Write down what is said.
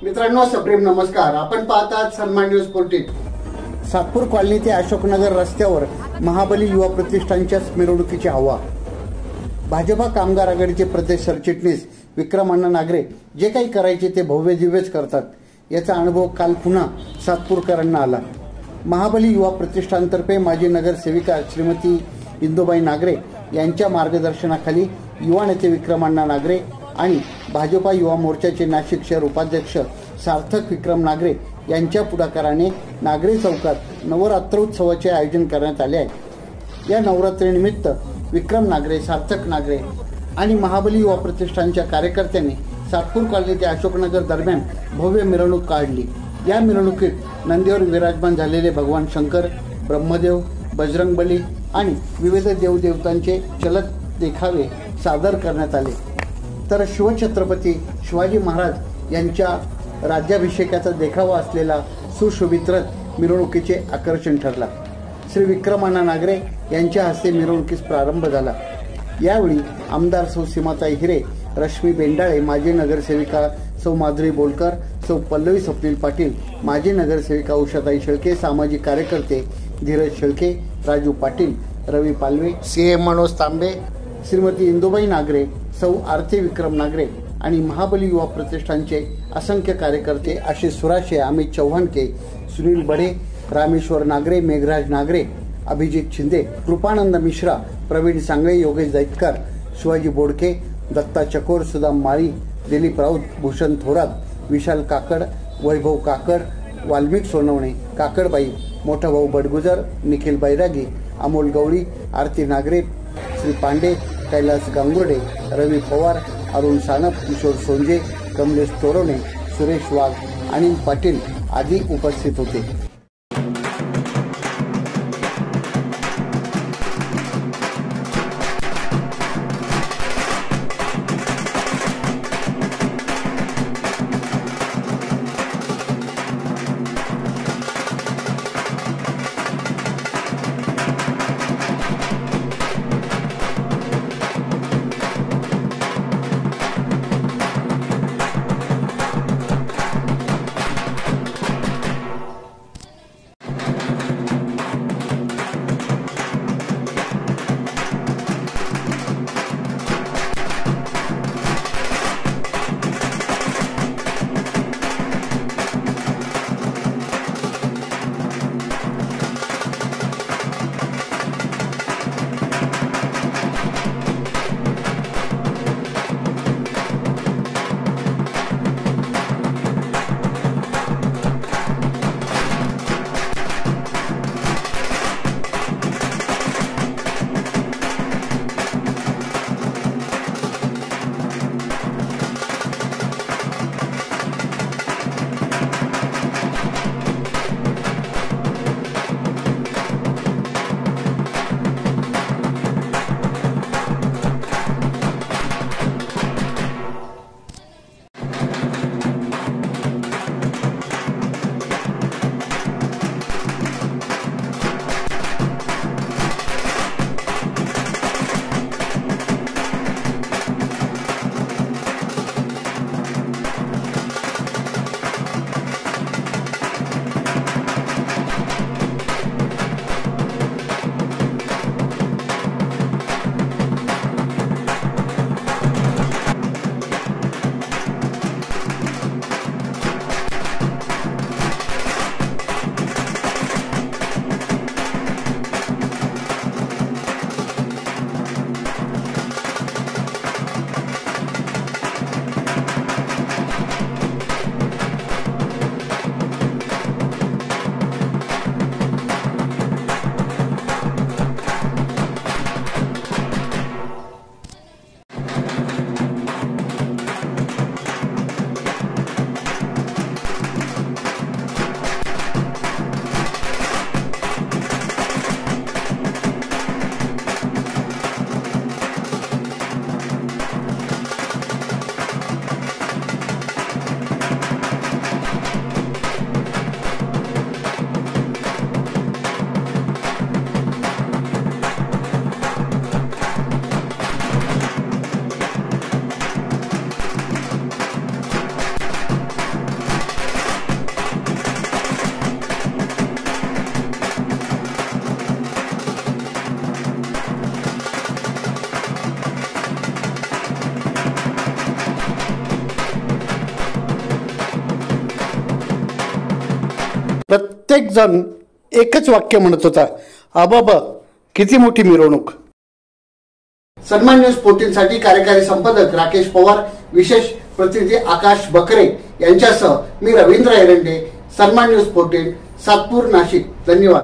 मित्रांनो, सप्रेम नमस्कार. आपण पाहतात सन्मान न्यूज 14. सातपूर कॉलनी ते अशोकनगर रस्त्यावर महाबली युवा प्रतिष्ठानच्या मिरवणुकीची हवा. भाजपा कामगार आघाडीचे प्रदेश सरचिटणीस विक्रम अण्णा नागरे जे काही करायचे ते भव्य दिव्यच करतात. याचा अनुभव काल पुन्हा सातपूरकरांना आला. महाबली युवा प्रतिष्ठानतर्फे माजी नगरसेविका श्रीमती इंदुबाई नागरे यांच्या मार्गदर्शनाखाली युवा नेते विक्रम अण्णा नागरे आणि भाजपा युवा मोर्चाचे नाशिक शहर उपाध्यक्ष सार्थक विक्रम नागरे यांच्या पुढाकाराने नागरे चौकात नवरात्रोत्सवाचे आयोजन करण्यात आले आहे. या नवरात्रीनिमित्त विक्रम नागरे, सार्थक नागरे आणि महाबली युवा प्रतिष्ठानच्या कार्यकर्त्यांनी सातपूर कॉलनी ते अशोकनगर दरम्यान भव्य मिरवणूक काढली. या मिरवणुकीत नंदीवर विराजमान झालेले भगवान शंकर, ब्रह्मदेव, बजरंगबली आणि विविध देवदेवतांचे चलत देखावे सादर करण्यात आले. तर शिवछत्रपती शिवाजी महाराज यांच्या राज्याभिषेकाचा देखावा असलेला सुशोभित रथ मिरवणुकीचे आकर्षण ठरला. श्री विक्रम अण्णा नागरे यांच्या हस्ते मिरवणुकीस प्रारंभ झाला. यावेळी आमदार सौ सीमाताई हिरे, रश्मी बेंडाळे, माजी नगरसेविका सौ माधुरी बोलकर, सौ पल्लवी स्वप्नील पाटील, माजी नगरसेविका उषाताई शेळके, सामाजिक कार्यकर्ते धीरज शेळके, राजू पाटील, रवी पालवे, सीए मनोज तांबे, श्रीमती इंदुबाई नागरे, सौ आरती विक्रम नागरे आणि महाबली युवा प्रतिष्ठानचे असंख्य कार्यकर्ते आशिष सुराशे, अमित चव्हाणके, सुनील बढे, रामेश्वर नागरे, मेघराज नागरे, अभिजित शिंदे, कृपानंद मिश्रा, प्रवीण सांगळे, योगेश दैतकर, शिवाजी बोडके, दत्ता चकोर, सुदाम माळी, दिलीप राऊत, भूषण थोरात, विशाल काकड, वैभव काकड, वाल्मिक सोनवणे, काकडबाई, मोठा भाऊ बडगुजर, निखिल बैरागी, अमोल गवळी, आरती नागरे, श्री पांडे, कैलास गांगुर्डे, रवी पवार, अरुण सानप, किशोर सोंजे, कमलेश तोरवणे, सुरेश वाघ, अनिल पाटील आदी उपस्थित होते. प्रत्येक जण एकच वाक्य म्हणत होता, अबाबा किती मोठी मिरवणूक. सन्मान न्यूज 14 साठी कार्यकारी संपादक राकेश पवार, विशेष प्रतिनिधी आकाश बकरे यांच्यासह मी रवींद्र एरंडे, सन्मान न्यूज 14, सातपूर, नाशिक. धन्यवाद.